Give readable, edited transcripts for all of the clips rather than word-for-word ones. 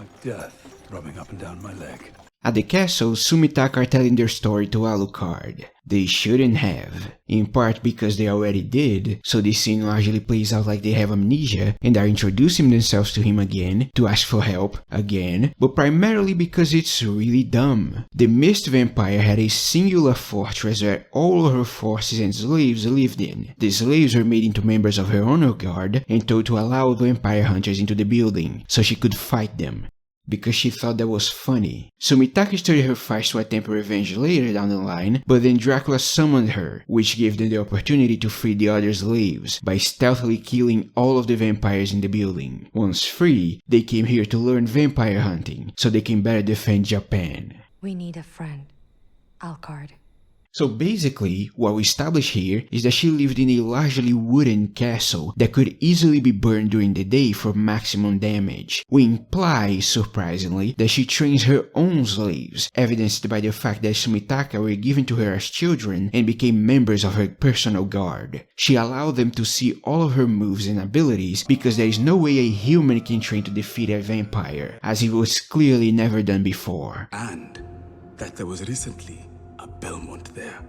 like death throbbing up and down my leg. At the castle, Sumitaka are telling their story to Alucard. They shouldn't have, in part because they already did, so this scene largely plays out like they have amnesia and are introducing themselves to him again to ask for help again, but primarily because it's really dumb. The Mist Vampire had a singular fortress where all her forces and slaves lived in. The slaves were made into members of her honor guard and told to allow vampire hunters into the building so she could fight them, because she thought that was funny. Sumitaka started her fight to attempt revenge later down the line, but then Dracula summoned her, which gave them the opportunity to free the other slaves by stealthily killing all of the vampires in the building. Once free, they came here to learn vampire hunting, so they can better defend Japan. We need a friend, Alucard. So basically, what we establish here is that she lived in a largely wooden castle that could easily be burned during the day for maximum damage. We imply, surprisingly, that she trains her own slaves, evidenced by the fact that Sumitaka were given to her as children and became members of her personal guard. She allowed them to see all of her moves and abilities because there is no way a human can train to defeat a vampire, as it was clearly never done before. And that there was recently a Belmont there.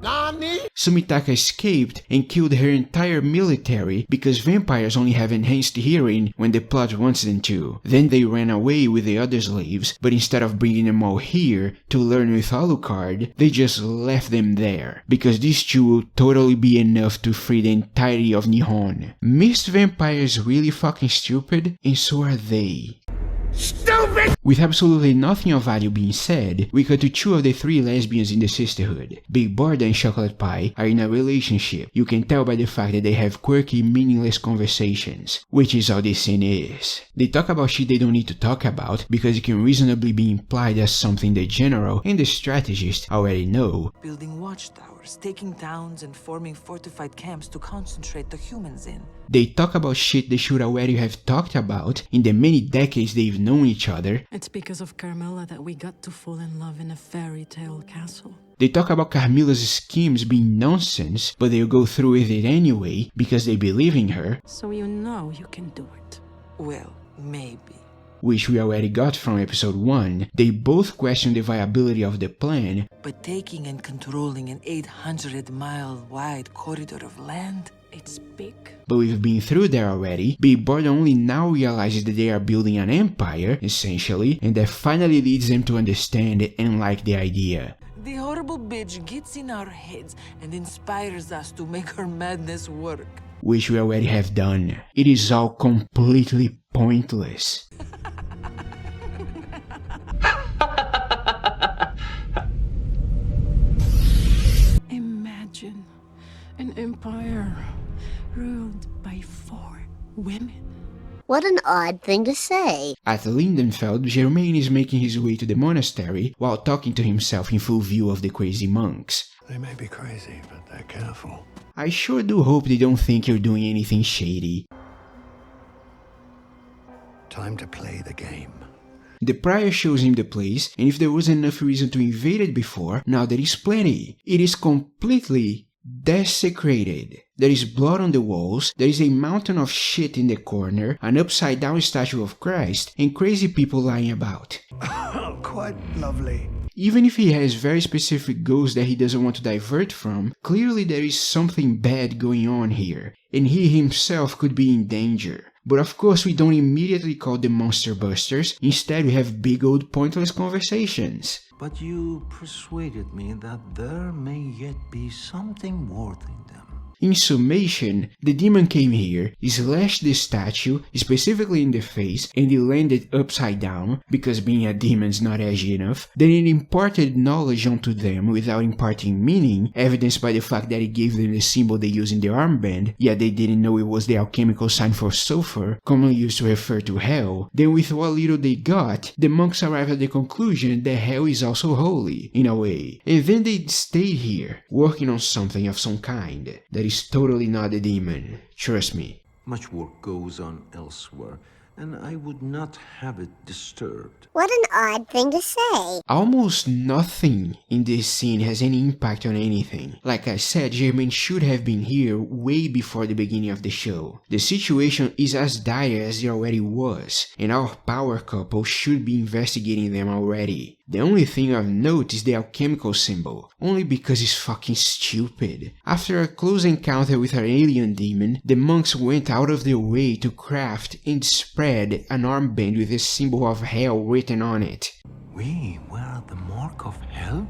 Nani? Sumitaka escaped and killed her entire military because vampires only have enhanced hearing when the plot wants them to. Then they ran away with the other slaves, but instead of bringing them all here to learn with Alucard, they just left them there, because these two will totally be enough to free the entirety of Nihon. Mist vampires really fucking stupid, and so are they. Stupid! With absolutely nothing of value being said, we cut to two of the three lesbians in the sisterhood. Big Barda and Chocolate Pie are in a relationship. You can tell by the fact that they have quirky, meaningless conversations, which is all this scene is. They talk about shit they don't need to talk about because it can reasonably be implied as something the general and the strategist already know. Building watchtowers, taking towns and forming fortified camps to concentrate the humans in. They talk about shit they should already have talked about in the many decades they've known each other. It's because of Carmilla that we got to fall in love in a fairy tale castle. They talk about Carmilla's schemes being nonsense, but they'll go through with it anyway because they believe in her. So you know you can do it. Well, maybe. Which we already got from episode 1. They both question the viability of the plan. But taking and controlling an 800-mile wide corridor of land? It's big. But we've been through there already. Big Barda only now realizes that they are building an empire, essentially, and that finally leads them to understand and like the idea. The horrible bitch gets in our heads and inspires us to make her madness work. Which we already have done. It is all completely pointless. Imagine an empire ruled by 4 women. What an odd thing to say. At Lindenfeld, Germain is making his way to the monastery while talking to himself in full view of the crazy monks. They may be crazy, but they're careful. I sure do hope they don't think you're doing anything shady. Time to play the game. The prior shows him the place, and if there wasn't enough reason to invade it before, now there is plenty. It is completely desecrated. There is blood on the walls, there is a mountain of shit in the corner, an upside down statue of Christ, and crazy people lying about. Quite lovely. Even if he has very specific goals that he doesn't want to divert from, clearly there is something bad going on here, and he himself could be in danger. But of course we don't immediately call them monster busters, instead we have big old pointless conversations. But you persuaded me that there may yet be something worth in them. In summation, the demon came here, slashed the statue, specifically in the face, and it landed upside down, because being a demon's not edgy enough. Then it imparted knowledge onto them without imparting meaning, evidenced by the fact that it gave them the symbol they use in the armband, yet they didn't know it was the alchemical sign for sulfur, commonly used to refer to hell. Then with what little they got, the monks arrived at the conclusion that hell is also holy, in a way. And then they stayed here, working on something of some kind. That is totally not a demon, trust me. Much work goes on elsewhere, and I would not have it disturbed. What an odd thing to say. Almost nothing in this scene has any impact on anything. Like I said, Germaine should have been here way before the beginning of the show. The situation is as dire as it already was, and our power couple should be investigating them already. The only thing of note is the alchemical symbol, only because it's fucking stupid. After a close encounter with an alien demon, the monks went out of their way to craft and spread an armband with the symbol of hell written on it. We were the mark of hell?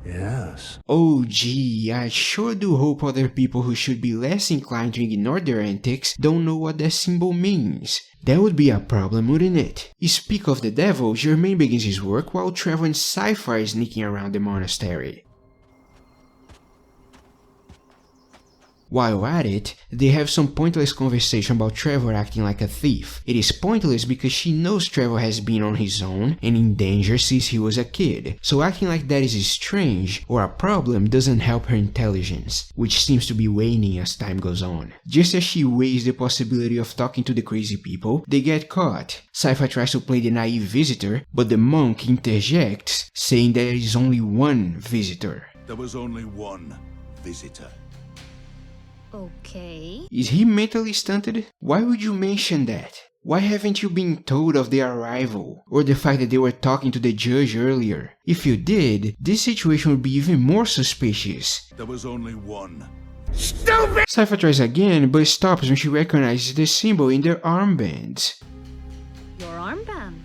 Yes. Oh gee, I sure do hope other people who should be less inclined to ignore their antics don't know what that symbol means. That would be a problem, wouldn't it? Speak of the devil, Germaine begins his work while Trevor and Cypher are sneaking around the monastery. While at it, they have some pointless conversation about Trevor acting like a thief. It is pointless because she knows Trevor has been on his own and in danger since he was a kid, so acting like that is strange or a problem doesn't help her intelligence, which seems to be waning as time goes on. Just as she weighs the possibility of talking to the crazy people, they get caught. Cypher tries to play the naive visitor, but the monk interjects, saying there is only one visitor. There was only one visitor. Okay. Is he mentally stunted? Why would you mention that? Why haven't you been told of their arrival? Or the fact that they were talking to the judge earlier? If you did, this situation would be even more suspicious. There was only one. Stupid! Cypher tries again, but stops when she recognizes the symbol in their armbands. Your armband?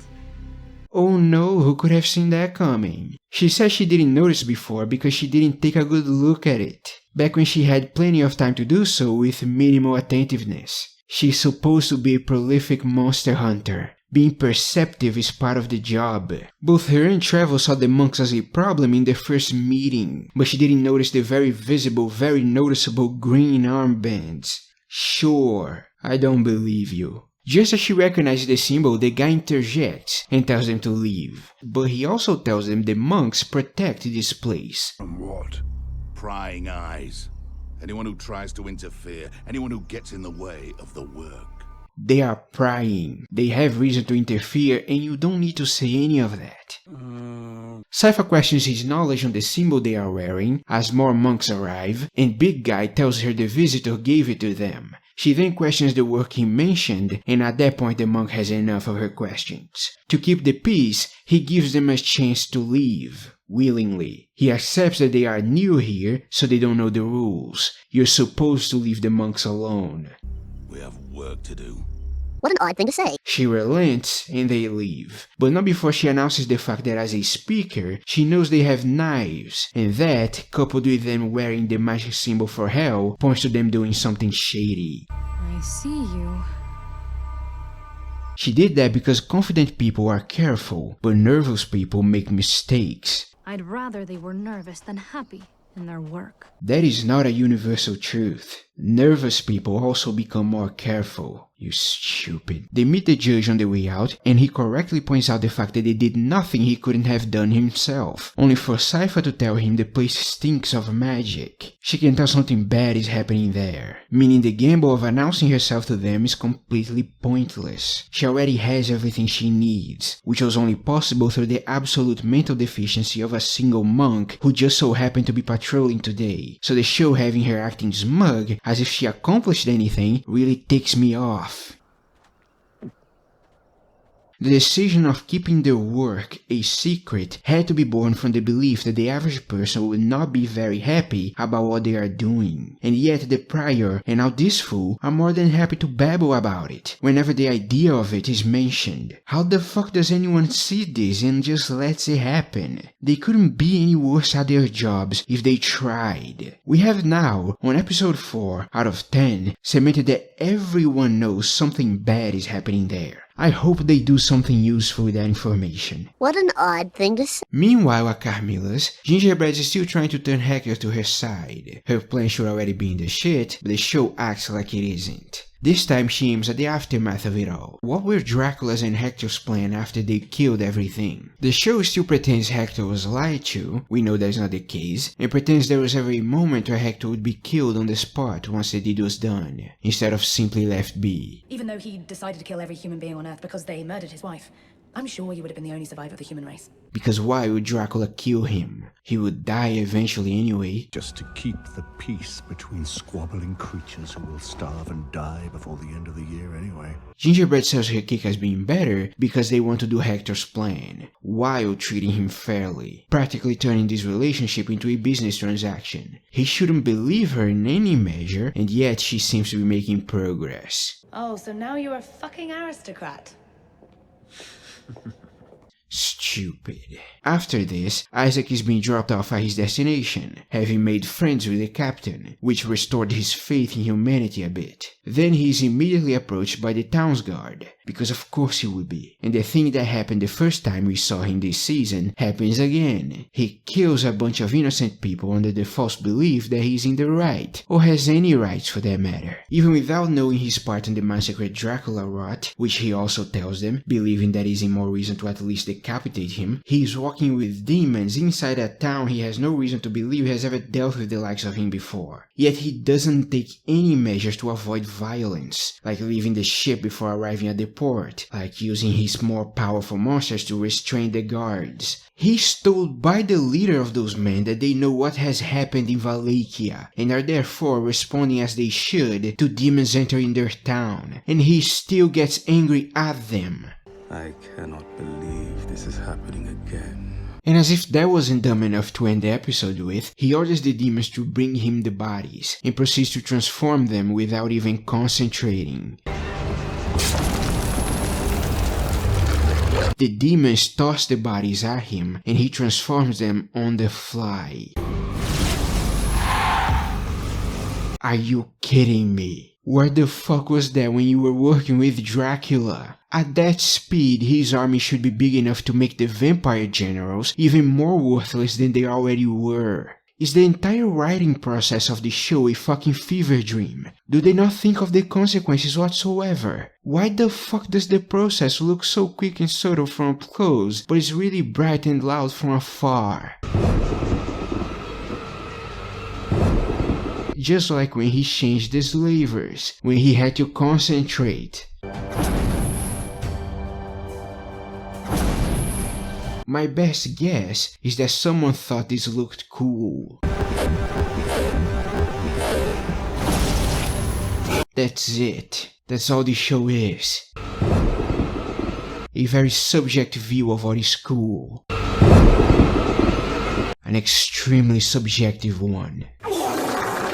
Oh no, who could have seen that coming? She says she didn't notice before because she didn't take a good look at it, back when she had plenty of time to do so with minimal attentiveness. She's supposed to be a prolific monster hunter. Being perceptive is part of the job. Both her and Trevor saw the monks as a problem in their first meeting, but she didn't notice the very visible, very noticeable green armbands. Sure, I don't believe you. Just as she recognizes the symbol, the guy interjects and tells them to leave. But he also tells them the monks protect this place. From what? Prying eyes. Anyone who tries to interfere, anyone who gets in the way of the work. They are prying. They have reason to interfere and you don't need to say any of that. Cypher questions his knowledge on the symbol they are wearing as more monks arrive, and Big Guy tells her the visitor gave it to them. She then questions the work he mentioned, and at that point the monk has enough of her questions. To keep the peace, he gives them a chance to leave, willingly. He accepts that they are new here, so they don't know the rules. You're supposed to leave the monks alone. We have work to do. What an odd thing to say. She relents and they leave, but not before she announces the fact that as a speaker, she knows they have knives, and that, coupled with them wearing the magic symbol for hell, points to them doing something shady. I see you. She did that because confident people are careful, but nervous people make mistakes. I'd rather they were nervous than happy in their work. That is not a universal truth. Nervous people also become more careful. You stupid. They meet the judge on the way out, and he correctly points out the fact that they did nothing he couldn't have done himself, only for Cypher to tell him the place stinks of magic. She can tell something bad is happening there, meaning the gamble of announcing herself to them is completely pointless. She already has everything she needs, which was only possible through the absolute mental deficiency of a single monk who just so happened to be patrolling today, so the show having her acting smug as if she accomplished anything really ticks me off. The decision of keeping their work a secret had to be born from the belief that the average person would not be very happy about what they are doing, and yet the prior and now this fool are more than happy to babble about it whenever the idea of it is mentioned. How the fuck does anyone see this and just lets it happen? They couldn't be any worse at their jobs if they tried. We have now, on episode 4 out of 10, cemented that everyone knows something bad is happening there. I hope they do something useful with that information. What an odd thing to say. Meanwhile at Carmilla's, Gingerbread is still trying to turn Hacker to her side. Her plan should already be in the shit, but the show acts like it isn't. This time she aims at the aftermath of it all. What were Dracula's and Hector's plan after they killed everything? The show still pretends Hector was lied to, we know that's not the case, and pretends there was ever a moment where Hector would be killed on the spot once the deed was done, instead of simply left be. Even though he decided to kill every human being on Earth because they murdered his wife, I'm sure you would have been the only survivor of the human race. Because why would Dracula kill him? He would die eventually anyway. Just to keep the peace between squabbling creatures who will starve and die before the end of the year anyway. Gingerbread sells her cake as being better because they want to do Hector's plan, while treating him fairly, practically turning this relationship into a business transaction. He shouldn't believe her in any measure, and yet she seems to be making progress. Oh, so now you're a fucking aristocrat. Stupid. After this, Isaac is being dropped off at his destination, having made friends with the captain, which restored his faith in humanity a bit. Then he is immediately approached by the town's guard, because of course he would be. And the thing that happened the first time we saw him this season happens again. He kills a bunch of innocent people under the false belief that he's in the right, or has any rights for that matter. Even without knowing his part in the massacred Dracula rot, which he also tells them, believing that is more reason to at least decapitate him, he is walking with demons inside a town he has no reason to believe has ever dealt with the likes of him before. Yet he doesn't take any measures to avoid violence, like leaving the ship before arriving at the port, like using his more powerful monsters to restrain the guards. He's told by the leader of those men that they know what has happened in Wallachia, and are therefore responding as they should to demons entering their town, and he still gets angry at them. I cannot believe this is happening again. And as if that wasn't dumb enough to end the episode with, he orders the demons to bring him the bodies, and proceeds to transform them without even concentrating. The demons toss the bodies at him, and he transforms them on the fly. Are you kidding me? Where the fuck was that when you were working with Dracula? At that speed, his army should be big enough to make the vampire generals even more worthless than they already were. Is the entire writing process of the show a fucking fever dream? Do they not think of the consequences whatsoever? Why the fuck does the process look so quick and subtle from up close, but is really bright and loud from afar? Just like when he changed the slavers, when he had to concentrate. My best guess is that someone thought this looked cool. That's it. That's all the show is. A very subjective view of what is cool. An extremely subjective one.